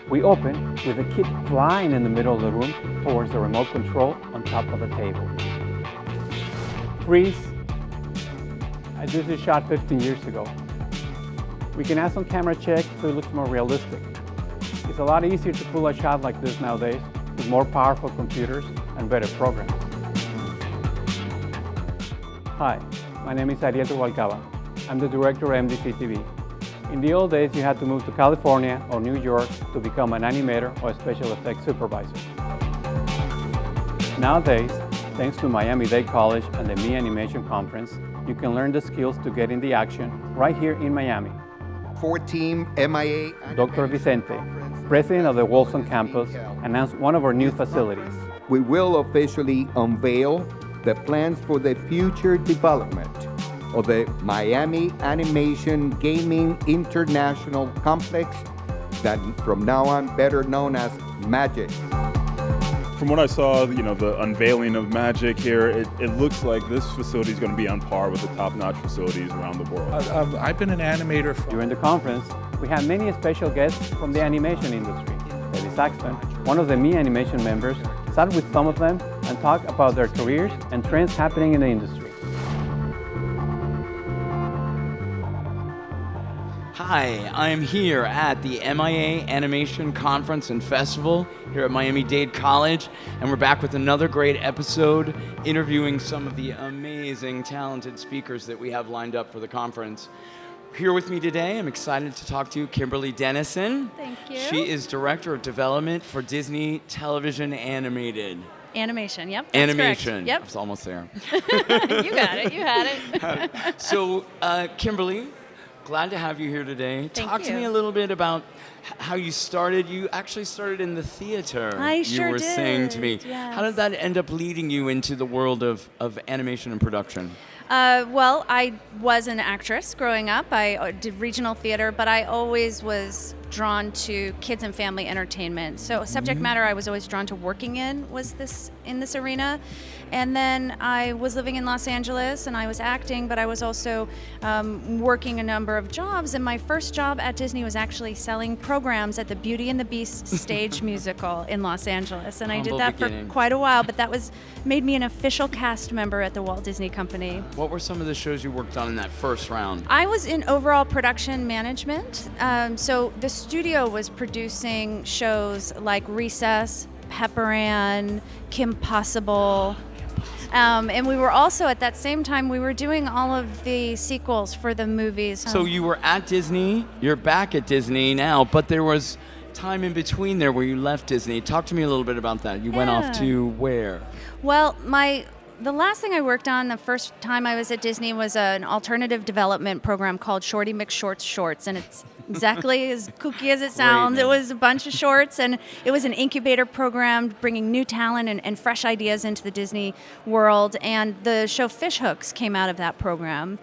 We open with a kid flying in the middle of the room towards the remote control on top of a table. Freeze. I did this shot 15 years ago. We can add some camera check so it looks more realistic. It's a lot easier to pull a shot like this nowadays with more powerful computers and better programs. Hi, my name is Dade. I'm the director of MDC-TV. In the old days, you had to move to California or New York to become an animator or a special effects supervisor. Nowadays, thanks to Dade College and the MiaAnimation conference, you can learn the skills to get in the action right here in Miami. For Team MIA, Dr. Vicente, president of the Wolfson campus, announced one of our new facilities. We will officially unveil the plans for the future development of the MiaAnimation Gaming International Complex, that from now on better known as MAGIC. From what I saw, the unveiling of MAGIC here, it looks like this facility is going to be on par with the top-notch facilities around the world. I've been an animator During the conference, we had many special guests from the animation industry. Saxton, one of the MiaAnimation members, sat with some of them and talked about their careers and trends happening in the industry. Hi, I'm here at the MiaAnimation Conference and Festival here at Miami-Dade College, and we're back with another great episode interviewing some of the amazing, talented speakers that we have lined up for the conference. Here with me today, I'm excited to talk to Kimberly Dennison. Thank you. She is Director of Development for Disney Television Animated. Animation, yep. That's Animation. correct. Yep. I was almost there. You got it, you had it. So, Kimberly, glad to have you here today. Thank Talk to you. me a little bit about how you started. You actually started in the theater. I sure You were saying to me. did, yes. How did that end up leading you into the world of animation and production? Well, I was an actress growing up. I did regional theater, but I always was drawn to kids and family entertainment. So subject matter I was always drawn to working in was in this arena. And then I was living in Los Angeles and I was acting, but I was also working a number of jobs. And my first job at Disney was actually selling programs at the Beauty and the Beast stage musical in Los Angeles. And I did that for quite a while, but that made me an official cast member at the Walt Disney Company. What were some of the shows you worked on in that first round? I was in overall production management. So the studio was producing shows like Recess, Pepper Ann, Kim Possible. And we were also, at that same time, we were doing all of the sequels for the movies. So you were at Disney, you're back at Disney now, but there was time in between there where you left Disney. Talk to me a little bit about that. You went off to where? Well, the last thing I worked on the first time I was at Disney was an alternative development program called Shorty McShort's Shorts, and it's exactly as kooky as it sounds. It was a bunch of shorts, and it was an incubator program bringing new talent and fresh ideas into the Disney world, and the show Fish Hooks came out of that program.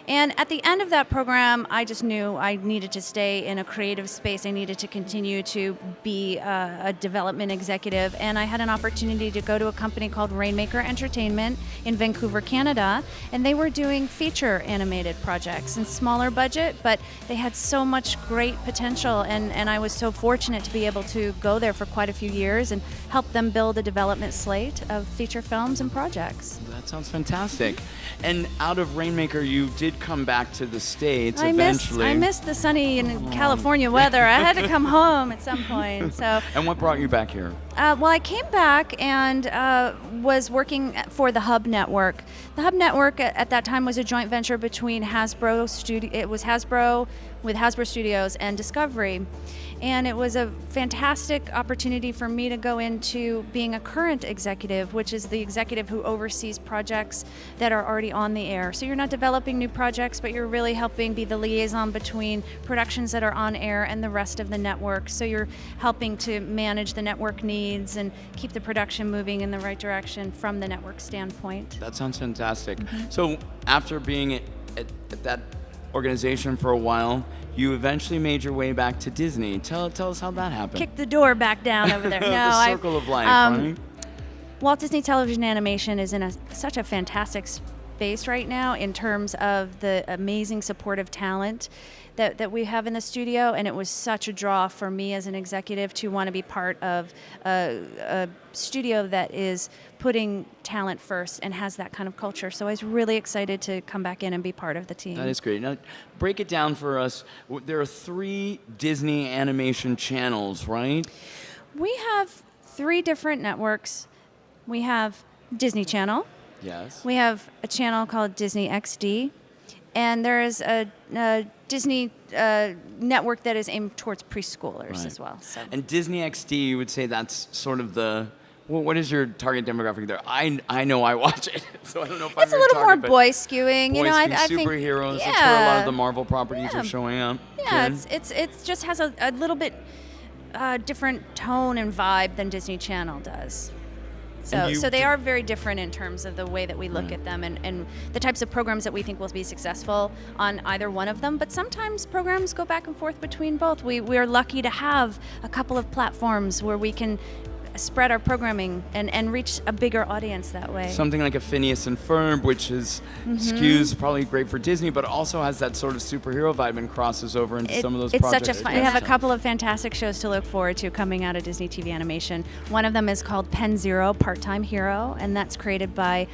And at the end of that program, I just knew I needed to stay in a creative space. I needed to continue to be a development executive. And I had an opportunity to go to a company called Rainmaker Entertainment in Vancouver, Canada. And they were doing feature animated projects and smaller budget, but they had so much great potential. And I was so fortunate to be able to go there for quite a few years and help them build a development slate of feature films and projects. That sounds fantastic. And out of Rainmaker, you did come back to the States I eventually. missed the sunny and California weather. I had to come home at some point. So. And what brought you back here? Well, I came back and was working for the Hub Network. The Hub Network at that time was a joint venture between It was Hasbro with Hasbro Studios and Discovery. And it was a fantastic opportunity for me to go into being a current executive, which is the executive who oversees projects that are already on the air. So you're not developing new projects, but you're really helping be the liaison between productions that are on air and the rest of the network. So you're helping to manage the network needs and keep the production moving in the right direction from the network standpoint. That sounds fantastic. So after being at that organization for a while, you eventually made your way back to Disney. Tell us how that happened. Kick the door back down over there. No, the circle of life, right? Walt Disney Television Animation is in such a fantastic face right now in terms of the amazing supportive talent that we have in the studio, and it was such a draw for me as an executive to want to be part of a studio that is putting talent first and has that kind of culture. So I was really excited to come back in and be part of the team. That is great. Now, break it down for us. There are 3 Disney animation channels, right? We have 3 different networks. We have Disney Channel. Yes. We have a channel called Disney XD, and there is a Disney network that is aimed towards preschoolers as well. So. And Disney XD, you would say that's sort of the, well, what is your target demographic there? I know I watch it, so I don't know if it's a little more boy skewing. Boy you know, skewing, I think superheroes. That's where a lot of the Marvel properties are showing up. Yeah, Good. it's just has a little bit different tone and vibe than Disney Channel does. So they are very different in terms of the way that we look at them and the types of programs that we think will be successful on either one of them. But sometimes programs go back and forth between both. We are lucky to have a couple of platforms where we can spread our programming and reach a bigger audience that way. Something like a Phineas and Ferb, which is skews probably great for Disney, but also has that sort of superhero vibe and crosses over into some of those it's projects. Such a fun. We have a couple of fantastic shows to look forward to coming out of Disney TV Animation. One of them is called Pen Zero, Part-Time Hero, and that's created by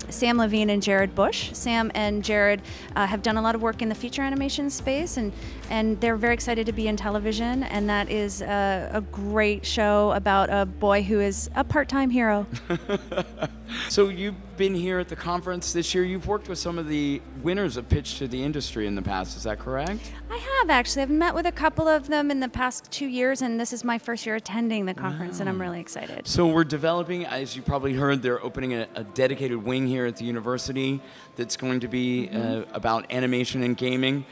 Sam Levine and Jared Bush. Sam and Jared have done a lot of work in the feature animation space, and they're very excited to be in television, and that is a great show about a boy who is a part-time hero. So you've been here at the conference this year. You've worked with some of the winners of Pitch to the Industry in the past. Is that correct? I have, actually. I've met with a couple of them in the past 2 years, and this is my first year attending the conference, and I'm really excited. So we're developing, as you probably heard, they're opening a dedicated wing here at the university that's going to be about animation and gaming.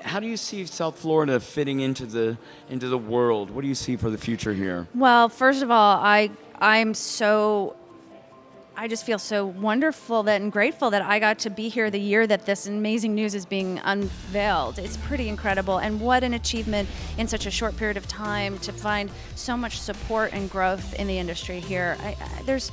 How do you see South Florida fitting into the world? What do you see for the future here? Well, first of all, I just feel so wonderful and grateful that I got to be here the year that this amazing news is being unveiled. It's pretty incredible, and what an achievement in such a short period of time to find so much support and growth in the industry here. There's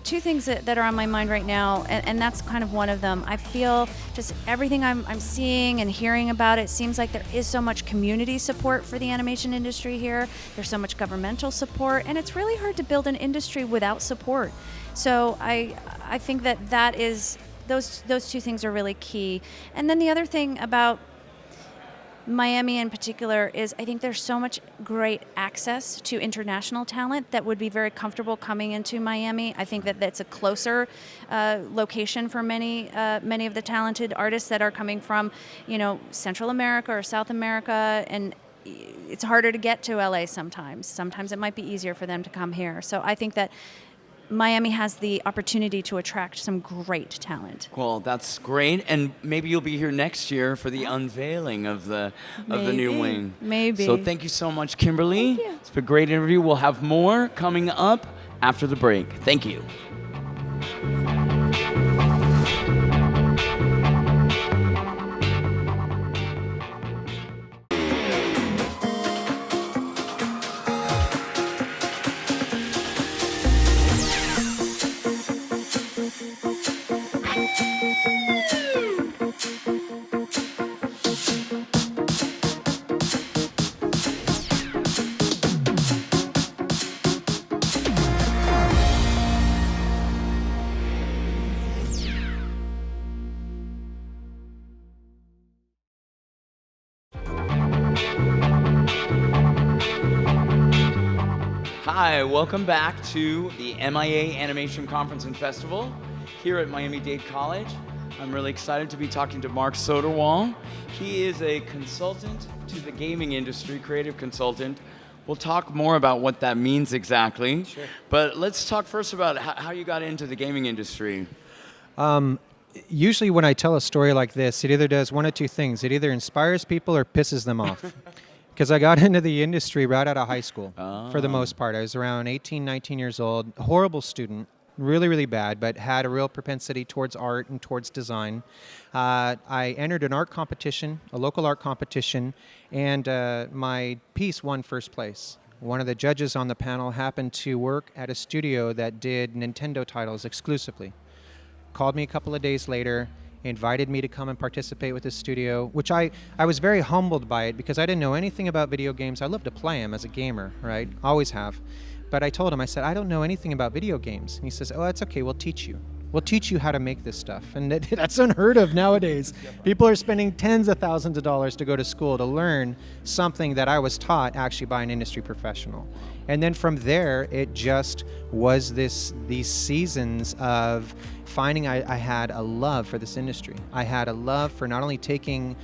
2 things that are on my mind right now, and that's kind of one of them. I feel just everything I'm seeing and hearing about it seems like there is so much community support for the animation industry here. There's so much governmental support, and it's really hard to build an industry without support. So I think that is those 2 things are really key. And then the other thing about Miami in particular is I think there's so much great access to international talent that would be very comfortable coming into Miami. I think that that's a closer location for many of the talented artists that are coming from, Central America or South America, and it's harder to get to LA sometimes. Sometimes it might be easier for them to come here. So I think that Miami has the opportunity to attract some great talent. Well, that's great, and maybe you'll be here next year for the unveiling of the new wing. Maybe. So thank you so much, Kimberly. Thank you. It's been a great interview. We'll have more coming up after the break. Thank you. Hi, welcome back to the MIA Animation Conference and Festival here at Miami-Dade College. I'm really excited to be talking to Mark Soderwall. He is a consultant to the gaming industry, creative consultant. We'll talk more about what that means exactly. Sure. But let's talk first about how you got into the gaming industry. Usually when I tell a story like this, it either does one of 2 things. It either inspires people or pisses them off. Because I got into the industry right out of high school, for the most part. I was around 18, 19 years old, horrible student, really, really bad, but had a real propensity towards art and towards design. I entered an art competition, a local art competition, and my piece won first place. One of the judges on the panel happened to work at a studio that did Nintendo titles exclusively. called me a couple of days later, invited me to come and participate with his studio, which I was very humbled by it because I didn't know anything about video games. I love to play them as a gamer, right? Always have. But I told him, I said, I don't know anything about video games. And he says, oh, that's okay, we'll teach you. We'll teach you how to make this stuff. And that's unheard of nowadays. People are spending tens of thousands of dollars to go to school to learn something that I was taught actually by an industry professional. And then from there, it just was these seasons of finding I had a love for this industry. I had a love for not only taking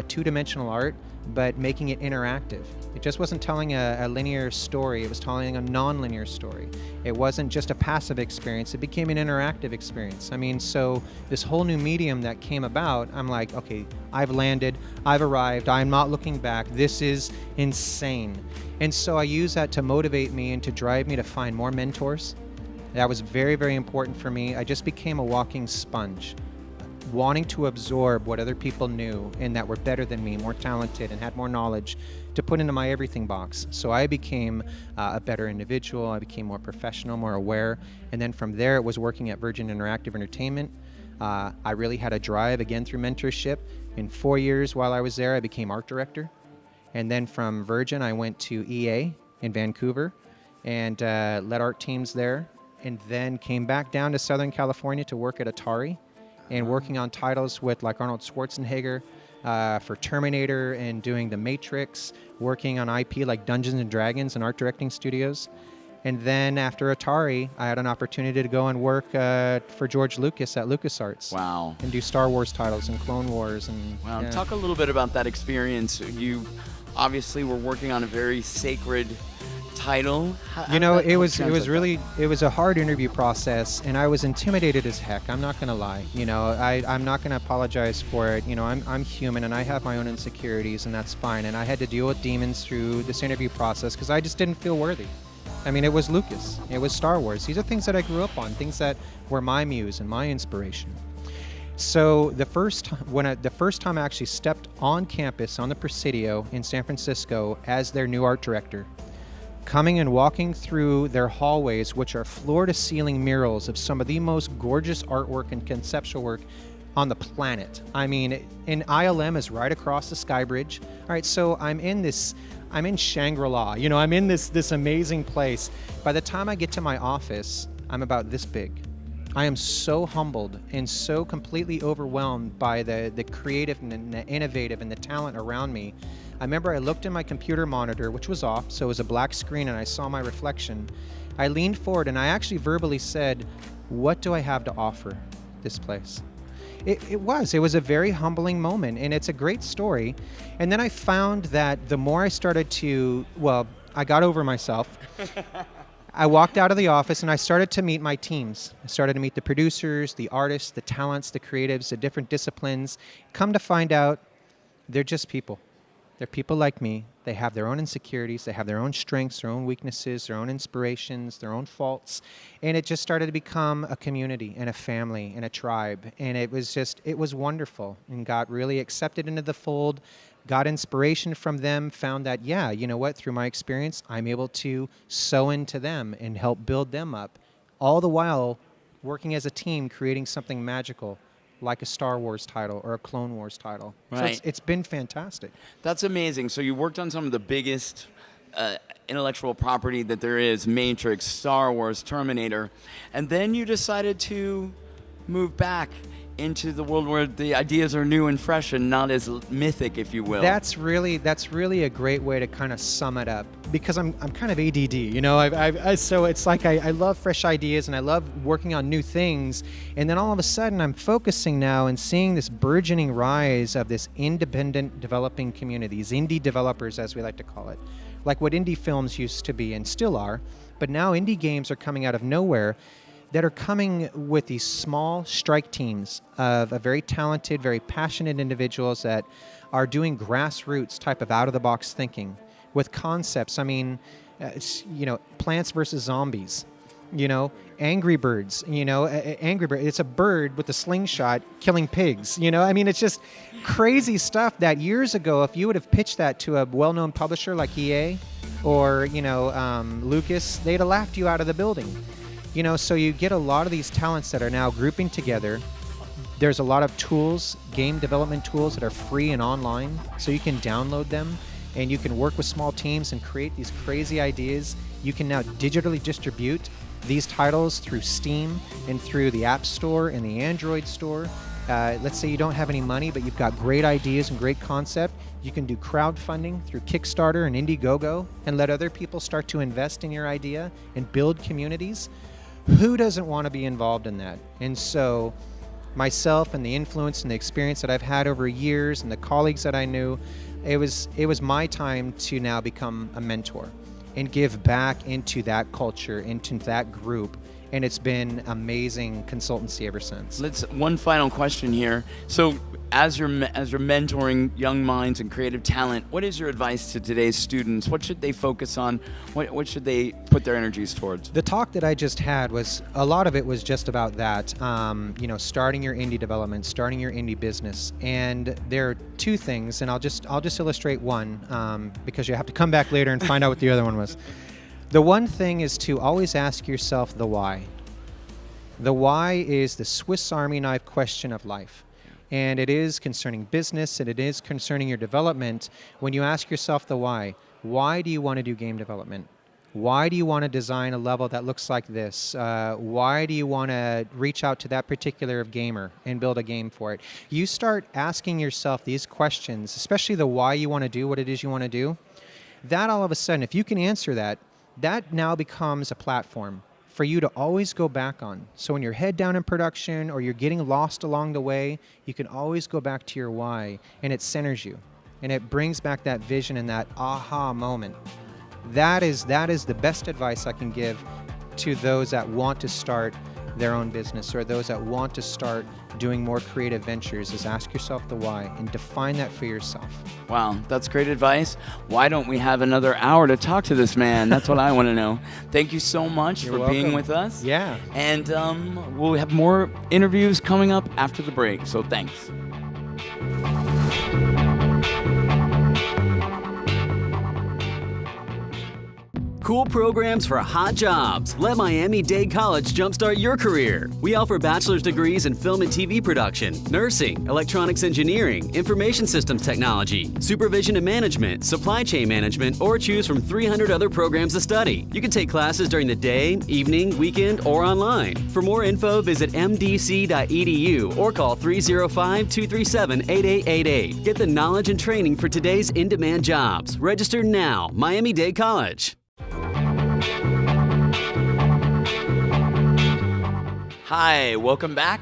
two-dimensional art, but making it interactive. It just wasn't telling a linear story, it was telling a non-linear story. It wasn't just a passive experience, it became an interactive experience. I mean, so this whole new medium that came about, I'm like, okay, I've landed, I've arrived, I'm not looking back, this is insane. And so I use that to motivate me and to drive me to find more mentors. That was very, very important for me. I just became a walking sponge, wanting to absorb what other people knew and that were better than me, more talented and had more knowledge to put into my everything box. So I became a better individual, I became more professional, more aware, and then from there it was working at Virgin Interactive Entertainment. I really had a drive, again through mentorship. In 4 years while I was there, I became art director. And then from Virgin, I went to EA in Vancouver and led art teams there, and then came back down to Southern California to work at Atari and working on titles with like Arnold Schwarzenegger for Terminator and doing The Matrix, working on IP like Dungeons and Dragons and art directing studios. And then after Atari, I had an opportunity to go and work for George Lucas at LucasArts. Wow. And do Star Wars titles and Clone Wars. And Wow. yeah. Talk a little bit about that experience. You obviously were working on a very sacred title. You know, it was a hard interview process, and I was intimidated as heck. I'm not gonna lie. You know, I'm not gonna apologize for it. You know, I'm human, and I have my own insecurities, and that's fine. And I had to deal with demons through this interview process because I just didn't feel worthy. I mean, it was Lucas, it was Star Wars. These are things that I grew up on, things that were my muse and my inspiration. So the first time I actually stepped on campus on the Presidio in San Francisco as their new art director, coming and walking through their hallways, which are floor-to-ceiling murals of some of the most gorgeous artwork and conceptual work on the planet. I mean, and ILM is right across the Sky Bridge. All right, so I'm in Shangri-La. You know, I'm in this amazing place. By the time I get to my office, I'm about this big. I am so humbled and so completely overwhelmed by the creative and the innovative and the talent around me. I remember I looked in my computer monitor, which was off, so it was a black screen, and I saw my reflection. I leaned forward and I actually verbally said, what do I have to offer this place? It was a very humbling moment, and it's a great story. And then I found that the more I started to, I got over myself. I walked out of the office and I started to meet my teams. I started to meet the producers, the artists, the talents, the creatives, the different disciplines. Come to find out, they're just people. They're people like me. They have their own insecurities. They have their own strengths, their own weaknesses, their own inspirations, their own faults. And it just started to become a community and a family and a tribe. And it was wonderful, and got really accepted into the fold, got inspiration from them, found that, yeah, you know what, through my experience, I'm able to sew into them and help build them up, all the while working as a team, creating something magical, like a Star Wars title or a Clone Wars title. Right. So it's been fantastic. That's amazing. So you worked on some of the biggest intellectual property that there is, Matrix, Star Wars, Terminator, and then you decided to move back into the world where the ideas are new and fresh and not as mythic, if you will. That's really a great way to kind of sum it up, because I'm kind of ADD, you know. So it's like I love fresh ideas and I love working on new things, and then all of a sudden I'm focusing now and seeing this burgeoning rise of this independent developing community, these indie developers, as we like to call it, like what indie films used to be and still are, but now indie games are coming out of nowhere that are coming with these small strike teams of a very talented, very passionate individuals that are doing grassroots type of out-of-the-box thinking with concepts. I mean, you know, Plants vs. Zombies, you know, Angry Birds, you know, Angry Bird. It's a bird with a slingshot killing pigs, you know. I mean, it's just crazy stuff that years ago, if you would have pitched that to a well-known publisher like EA or, you know, Lucas, they'd have laughed you out of the building. So you get a lot of these talents that are now grouping together. There's a lot of tools, game development tools that are free and online, so you can download them and you can work with small teams and create these crazy ideas. You can now digitally distribute these titles through Steam and through the App Store and the Android Store. Let's say you don't have any money, but you've got great ideas and great concept. You can do crowdfunding through Kickstarter and Indiegogo and let other people start to invest in your idea and build communities. Who doesn't want to be involved in that? And so myself and the influence and the experience that I've had over years and the colleagues that I knew, it was my time to now become a mentor and give back into that culture, into that group. And it's been amazing consultancy ever since. One final question here. So as you're mentoring young minds and creative talent, what is your advice to today's students? What should they focus on? What should they put their energies towards? The talk that I just had was, a lot of it was just about that, starting your indie development, starting your indie business. And there are two things, and I'll just illustrate one, because you have to come back later and find out what the other one was. The one thing is to always ask yourself the why. The why is the Swiss Army knife question of life. And it is concerning business, and it is concerning your development. When you ask yourself the why do you want to do game development? Why do you want to design a level that looks like this? Why do you want to reach out to that particular gamer and build a game for it? You start asking yourself these questions, especially the why you want to do what it is you want to do. That all of a sudden, if you can answer that, that now becomes a platform for you to always go back on. So when you're head down in production or you're getting lost along the way, you can always go back to your why, and it centers you. And it brings back that vision and that aha moment. That is the best advice I can give to those that want to start their own business or those that want to start doing more creative ventures, is ask yourself the why and define that for yourself. Wow, that's great advice. Why don't we have another hour to talk to this man? That's what I want to know. Thank you so much You're for being welcome. with us. Yeah. And we'll have more interviews coming up after the break, so thanks. Cool programs for hot jobs. Let Miami-Dade College jumpstart your career. We offer bachelor's degrees in film and TV production, nursing, electronics engineering, information systems technology, supervision and management, supply chain management, or choose from 300 other programs to study. You can take classes during the day, evening, weekend, or online. For more info, visit MDC.edu or call 305-237-8888. Get the knowledge and training for today's in-demand jobs. Register now. Miami-Dade College. Hi, welcome back.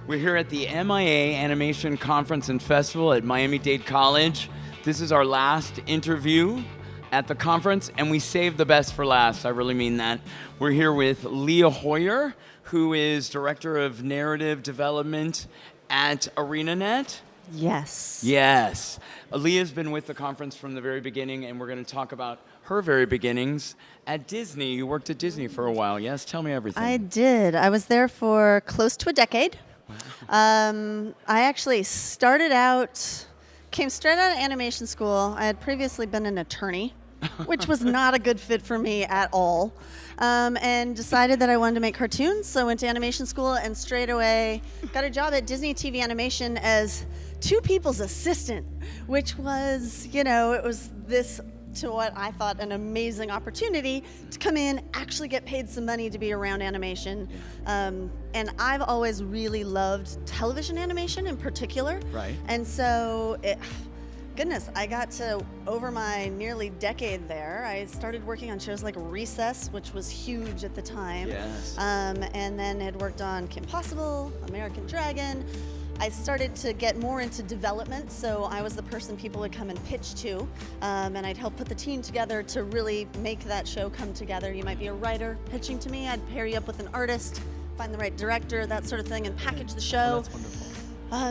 We're here at the MiaAnimation Conference and Festival at Miami-Dade College. This is our last interview at the conference, and we saved the best for last. I really mean that. We're here with Leah Hoyer, who is Director of Narrative Development at ArenaNet. Yes. Yes. Leah's been with the conference from the very beginning, and we're going to talk about her very beginnings at Disney. You worked at Disney for a while, yes? Tell me everything. I did. I was there for close to a decade. I actually came straight out of animation school. I had previously been an attorney, which was not a good fit for me at all, and decided that I wanted to make cartoons. So I went to animation school and straight away got a job at Disney-TV Animation as two people's assistant, which was, it was this, to what I thought, an amazing opportunity to come in, actually get paid some money to be around animation. And I've always really loved television animation in particular. Right. And so, goodness, I got to, over my nearly decade there, I started working on shows like Recess, which was huge at the time. Yes. And then had worked on Kim Possible, American Dragon. I started to get more into development, so I was the person people would come and pitch to, and I'd help put the team together to really make that show come together. You might be a writer pitching to me, I'd pair you up with an artist, find the right director, that sort of thing, and package the show. Oh, that's wonderful.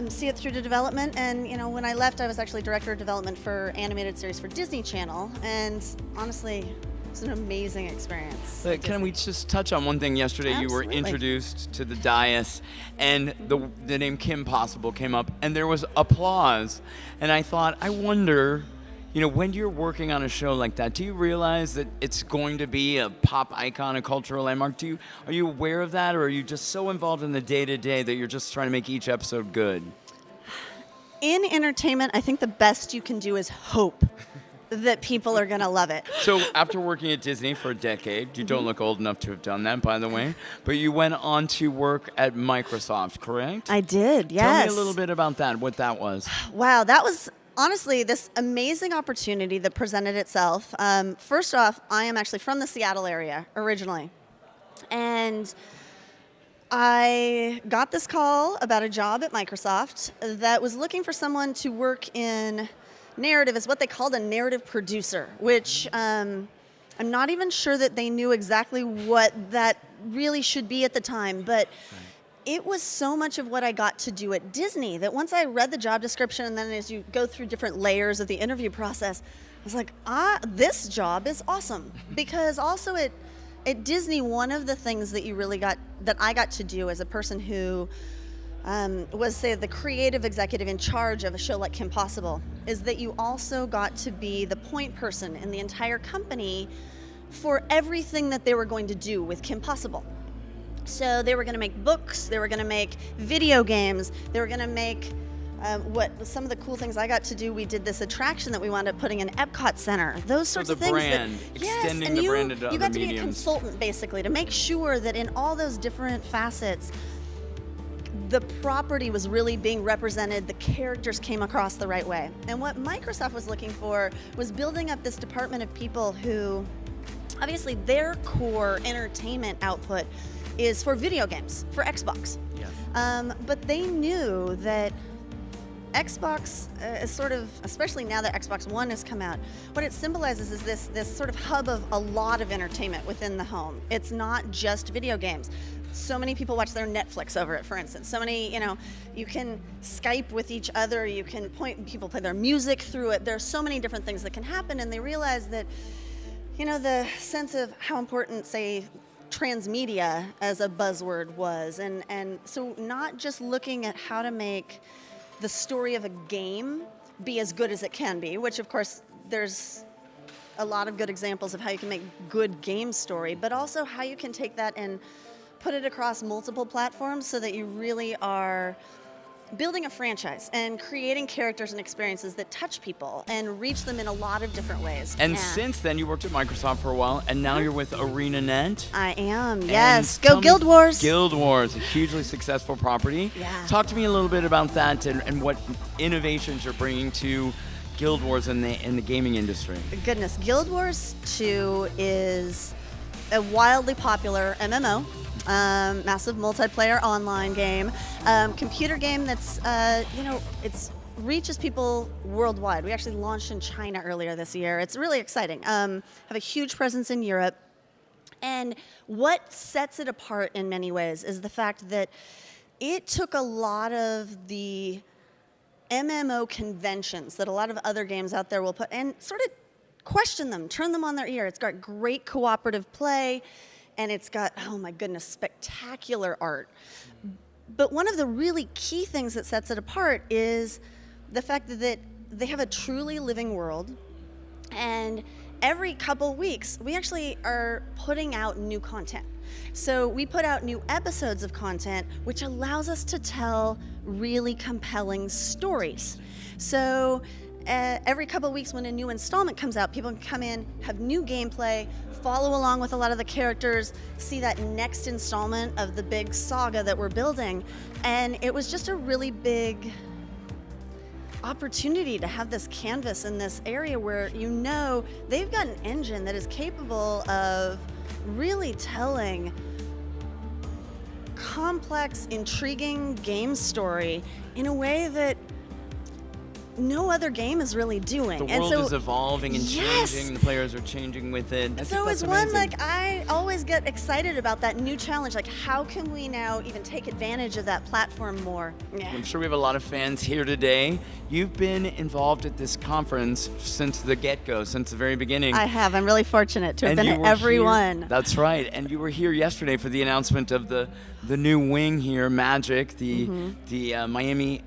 See it through to development, and when I left, I was actually director of development for animated series for Disney Channel, and honestly, it's an amazing experience. Can we just touch on one thing? Yesterday Absolutely. You were introduced to the dais, and the name Kim Possible came up, and there was applause. And I thought, I wonder, You know, when you're working on a show like that, do you realize that it's going to be a pop icon, a cultural landmark? Are you aware of that, or are you just so involved in the day-to-day that you're just trying to make each episode good? In entertainment, I think the best you can do is hope that people are going to love it. So after working at Disney for a decade, you don't look old enough to have done that, by the way, but you went on to work at Microsoft, correct? I did, yes. Tell me a little bit about that, what that was. Wow, that was honestly this amazing opportunity that presented itself. First off, I am actually from the Seattle area originally. And I got this call about a job at Microsoft that was looking for someone to work in narrative as what they called a narrative producer, which I'm not even sure that they knew exactly what that really should be at the time, but it was so much of what I got to do at Disney that once I read the job description, and then as you go through different layers of the interview process, I was like, this job is awesome. Because also at Disney, one of the things that I got to do as a person who was, say, the creative executive in charge of a show like Kim Possible, is that you also got to be the point person in the entire company for everything that they were going to do with Kim Possible. So they were going to make books, they were going to make video games, they were going to make some of the cool things I got to do. We did this attraction that we wound up putting in Epcot Center. Those sorts of things. Brand, extending the brand into other mediums. You got to be a consultant basically to make sure that in all those different facets, the property was really being represented, the characters came across the right way. And what Microsoft was looking for was building up this department of people who, obviously their core entertainment output is for video games, for Xbox. Yeah. But they knew that Xbox is sort of, especially now that Xbox One has come out, what it symbolizes is this sort of hub of a lot of entertainment within the home. It's not just video games. So many people watch their Netflix over it, for instance. So many, you can Skype with each other, you can people play their music through it. There's so many different things that can happen, and they realize that, the sense of how important, say, transmedia as a buzzword was. And so not just looking at how to make the story of a game be as good as it can be, which of course there's a lot of good examples of how you can make good game story, but also how you can take that and put it across multiple platforms so that you really are building a franchise and creating characters and experiences that touch people and reach them in a lot of different ways. And since then, you worked at Microsoft for a while, and now you're with ArenaNet. I am, yes. Go Guild Wars. Guild Wars, a hugely successful property. Yeah. Talk to me a little bit about that and what innovations you're bringing to Guild Wars in the gaming industry. Goodness, Guild Wars 2 is a wildly popular MMO. Massive multiplayer online game, computer game that's, it's reaches people worldwide. We actually launched in China earlier this year. It's really exciting. Have a huge presence in Europe. And what sets it apart in many ways is the fact that it took a lot of the MMO conventions that a lot of other games out there will put and sort of question them, turn them on their ear. It's got great cooperative play. And it's got, oh my goodness, spectacular art. But one of the really key things that sets it apart is the fact that they have a truly living world. And every couple weeks, we actually are putting out new content. So we put out new episodes of content, which allows us to tell really compelling stories. So every couple of weeks when a new installment comes out, people can come in, have new gameplay, follow along with a lot of the characters, see that next installment of the big saga that we're building. And it was just a really big opportunity to have this canvas in this area where they've got an engine that is capable of really telling complex, intriguing game story in a way that no other game is really doing. The world is evolving and changing. The players are changing with it. So it's one I always get excited about that new challenge. Like, how can we now even take advantage of that platform more? Yeah. I'm sure we have a lot of fans here today. You've been involved at this conference since the get-go, since the very beginning. I have. I'm really fortunate to have been at every one. That's right. And you were here yesterday for the announcement of the new wing here, Magic, the Miami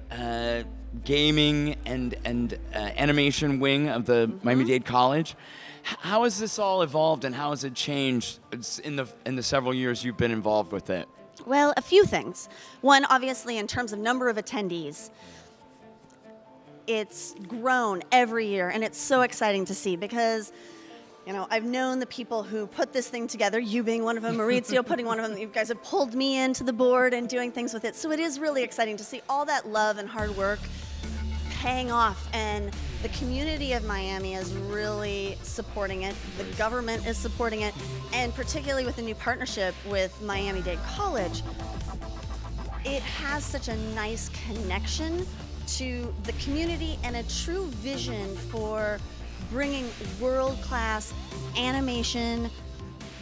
gaming and animation wing of the Miami-Dade College. How has this all evolved, and how has it changed in the several years you've been involved with it? Well, a few things. One, obviously, in terms of number of attendees, it's grown every year, and it's so exciting to see because, you know, I've known the people who put this thing together, you being one of them, Maurizio putting one of them. You guys have pulled me into the board and doing things with it. So it is really exciting to see all that love and hard work paying off, and the community of Miami is really supporting it. The government is supporting it, and particularly with the new partnership with Miami-Dade College, it has such a nice connection to the community and a true vision for bringing world-class animation,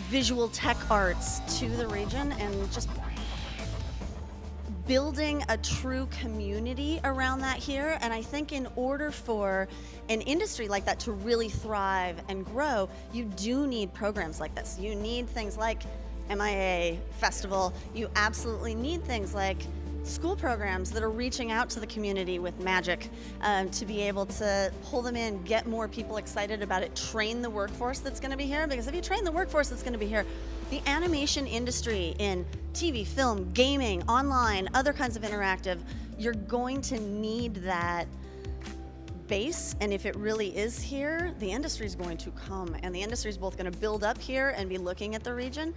visual tech arts to the region, and just building a true community around that here. And I think in order for an industry like that to really thrive and grow, you do need programs like this. You need things like MIA Festival. You absolutely need things like school programs that are reaching out to the community with magic, to be able to pull them in, get more people excited about it, train the workforce that's going to be here. Because if you train the workforce that's going to be here, the animation industry in TV, film, gaming, online, other kinds of interactive, you're going to need that base. And if it really is here, the industry is going to come, and the industry is both going to build up here and be looking at the region.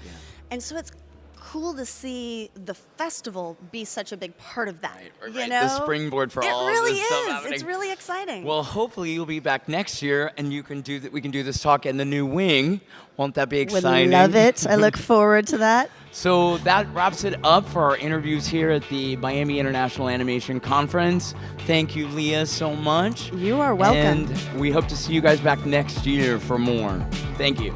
And so it's cool to see the festival be such a big part of that. Right. You know? The springboard for all really of this stuff is. happening. It's really exciting. Well, hopefully you'll be back next year, and you can do that. We can do this talk in the new wing. Won't that be exciting? Would love it. I look forward to that. So that wraps it up for our interviews here at the Miami International Animation Conference. Thank you, Leah, so much. You are welcome. And we hope to see you guys back next year for more. Thank you.